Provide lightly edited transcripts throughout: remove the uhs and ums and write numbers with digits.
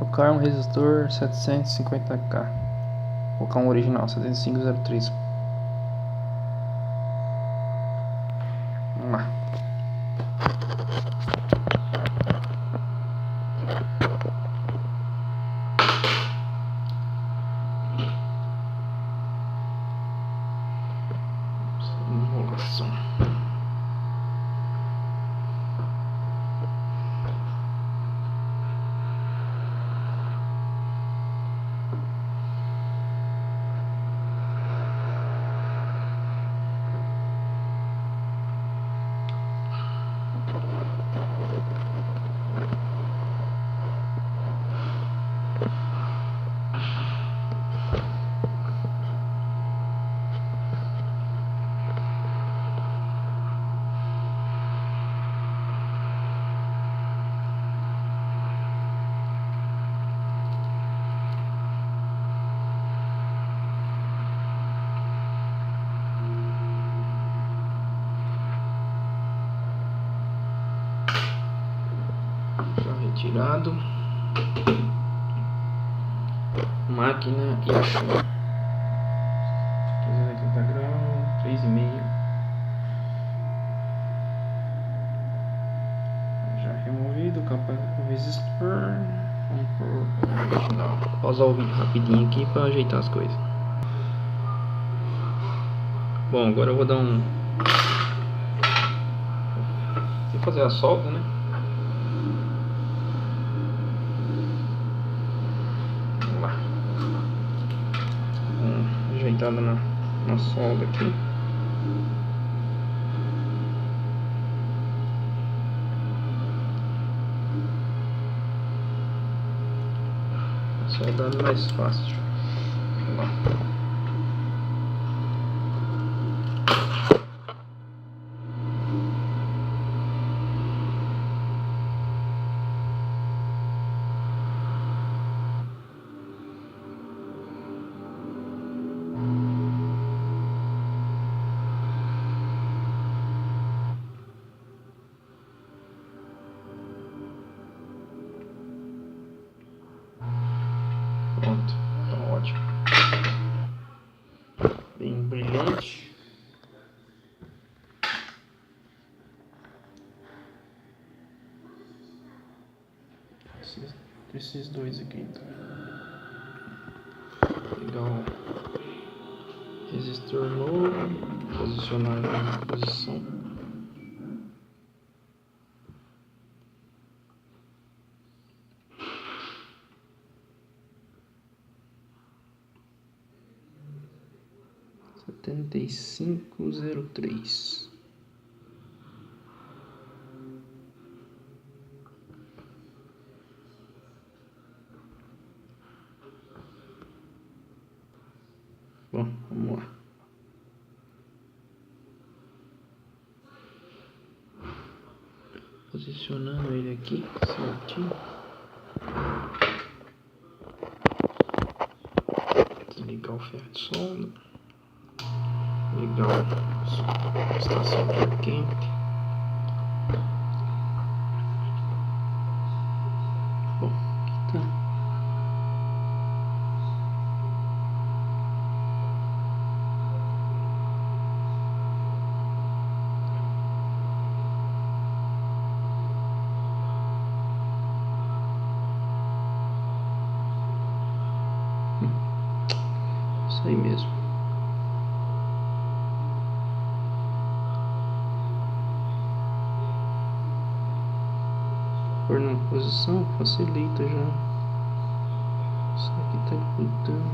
Colocar um resistor 750K. Vou colocar um original 7503. Vamos lá. Enrolação. Retirado, máquina e a chave. 380 graus, 3,5. Já removido, capa com resistor. Vamos por original. Pausar o vídeo rapidinho aqui para ajeitar as coisas. Bom, agora eu vou dar um. Vou fazer a solda, né? Ajeitada na solda aqui. Soldando mais fácil. Vamos lá. Pronto, tá ótimo. Bem brilhante. Esses dois aqui então. Pegar o resistor novo, posicionar na posição. Setenta e 7503. Bom, vamos lá. Posicionando ele aqui certinho. Desligar o ferro de solda. Ligar a estação quente. Bom, aqui tá. Isso aí mesmo. Pôr na posição facilita já. Isso aqui tá grudando.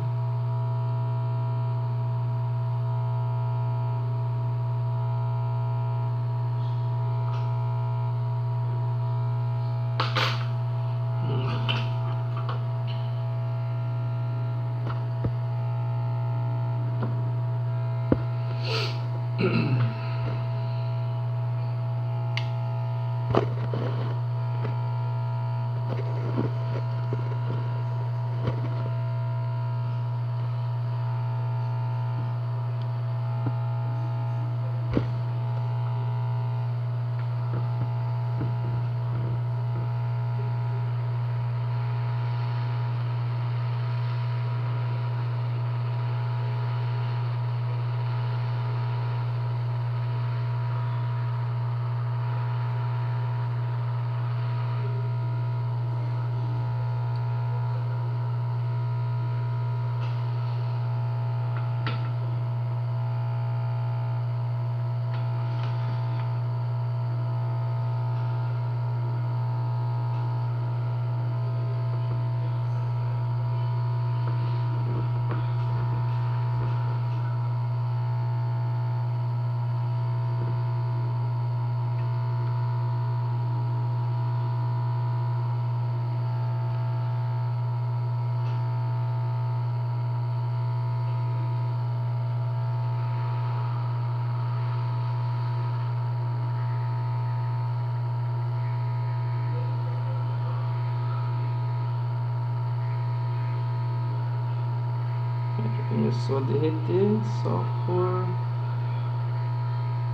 Começou a derreter, só por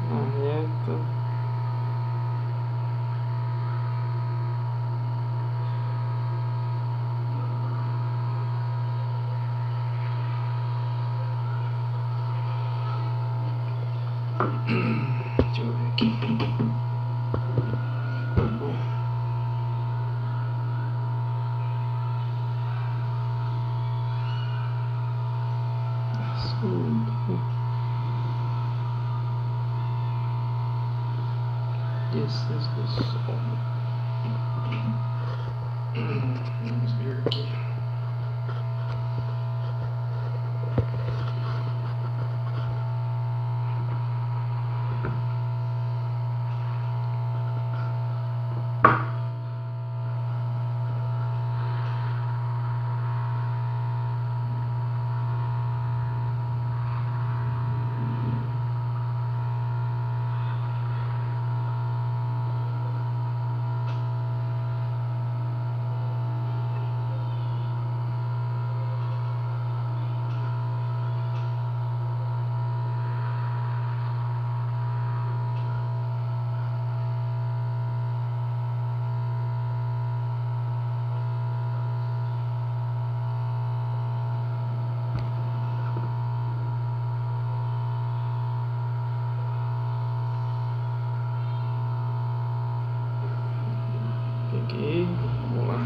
na reta. Deixa eu ver aqui. Desces do sol. Vamos ver aqui. Peguei, vamos lá.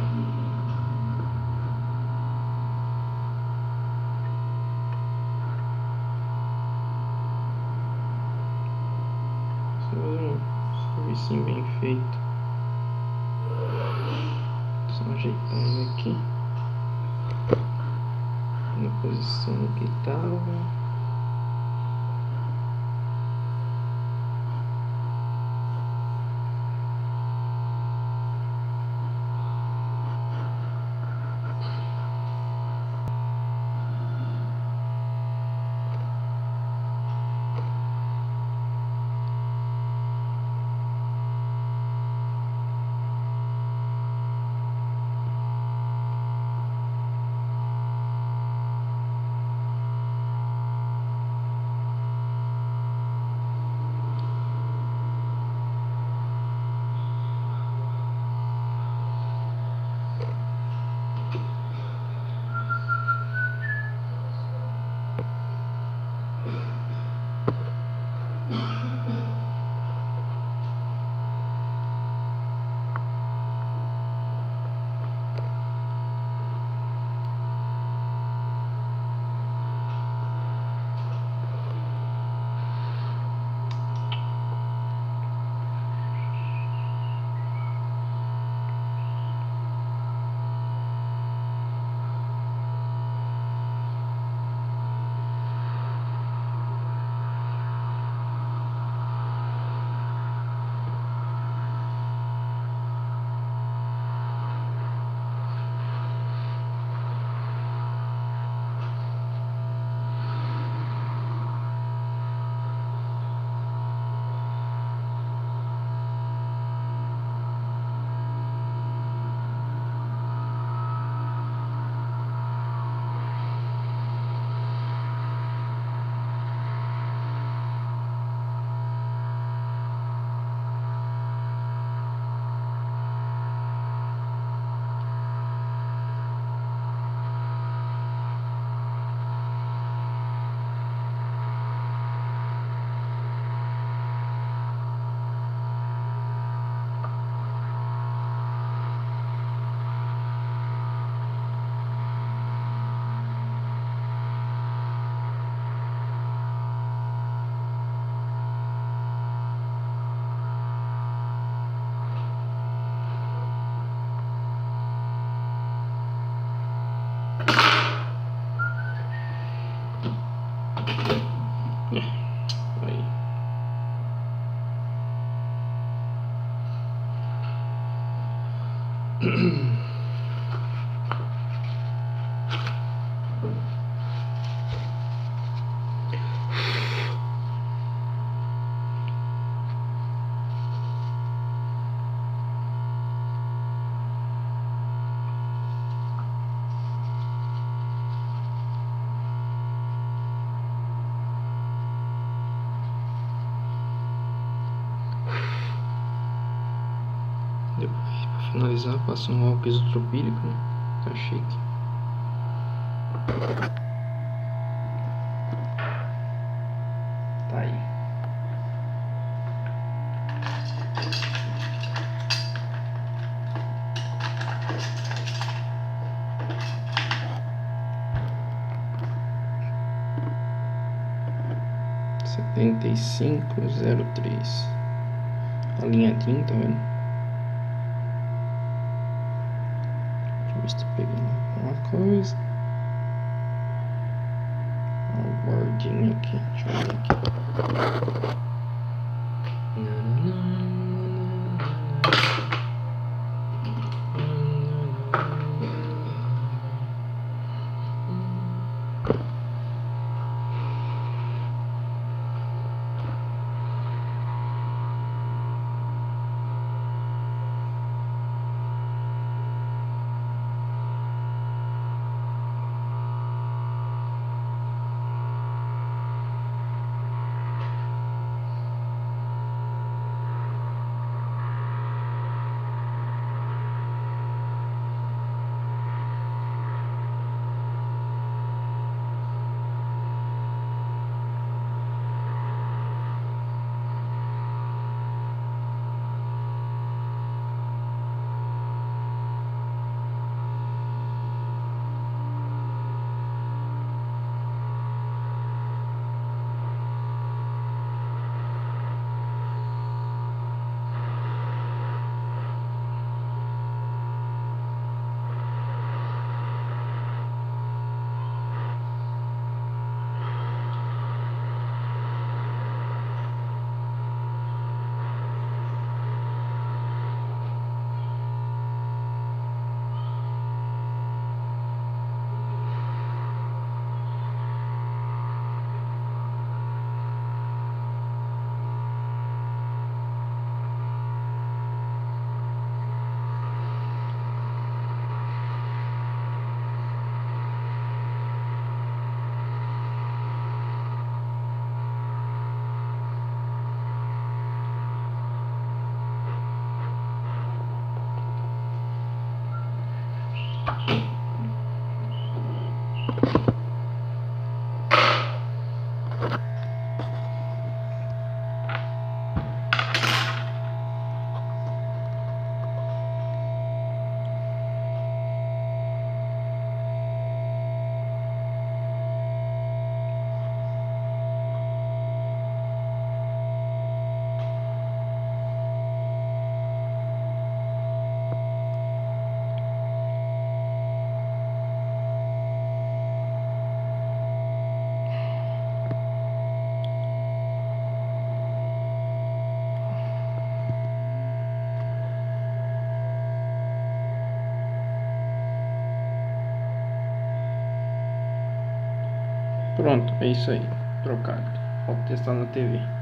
Serviço bem feito. Só ajeitar ele aqui na posição que estava. Aí. Pra finalizar, passa um álcool isopropílico, né? Tá chique. Tá aí. Setenta e cinco zero três. Alinhadinho, tá vendo? Deixa eu ver se tô pegando alguma coisa. Um bordinho aqui. Deixa eu ver aqui. Pronto, é isso aí. Trocado. Vou testar na TV.